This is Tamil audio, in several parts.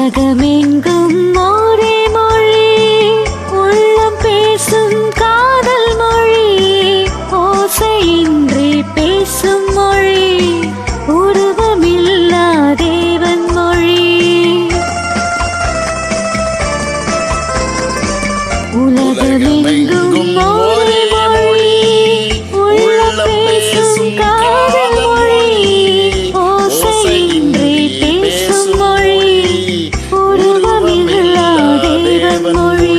உலகமெங்கும் ஒரே மொழி, உள்ளம் பேசும் காதல் மொழி, ஓசையின்றி பேசும் மொழி, உருவமில்லா தேவன் மொழி. உலகமெங்கும் ஒரே மொழி, உள்ளம் பேசும் காதல் மொழி, ஓசையின்றி பேசும் மொழி, உருவமில்லா தேவன் மொழி.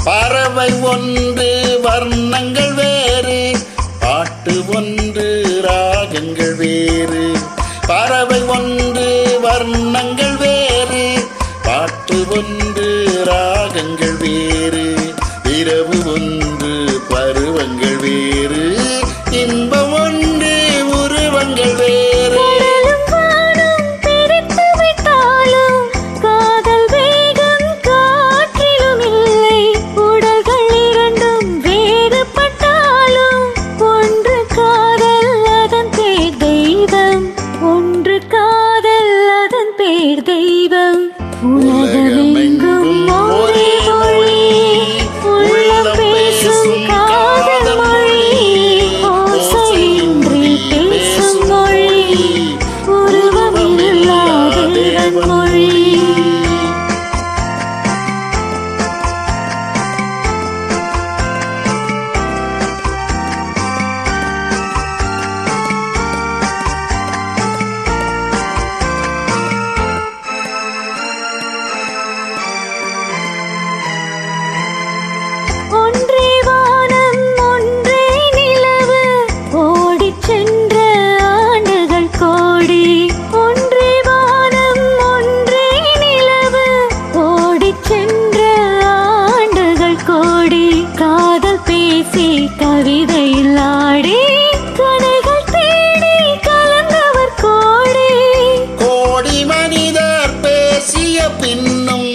பறவை ஒன்று வர்ணங்கள் வேறு, பாட்டு ஒன்று ராகங்கள் வேறு. பறவை ஒன்று வர்ணங்கள் வேறு, பாட்டு ஒன்று ராகங்கள் வேறு. இரவு ஒன்று பருவங்கள் வேறு, இன்பம் ஒன்று உருவங்கள் வேறு. தெய்வம் உலகமெங்கும் ஒரே மொழி, உள்ளம் பேசும் காதல் மொழி, ஓசையின்றி பேசும் மொழி, உருவமில்லா தேவன் மொழி. ஒன்றே வானம் ஒன்றே நிலவு, ஓடிச் சென்ற ஆண்டுகள் கோடி. ஒன்றே வானம் ஒன்றே நிலவு, ஓடிச் சென்ற ஆண்டுகள் கோடி. காதல் பேசி கவிதையில் ஆடி, கனைகள் தேடி கலந்தவர் கோடி. கோடி மனிதர் பேசிய பின்னும்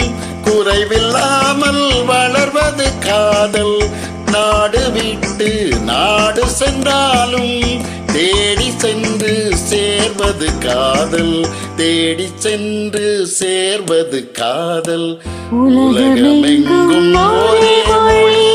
குறைவில்லாமல் வளர்வது காதல். நாடு விட்டு நாடு சென்றாலும் தேடி சென்று சேர்வது காதல், தேடி சென்று சேர்வது காதல். உலகமெங்கும் ஒரே மொழி,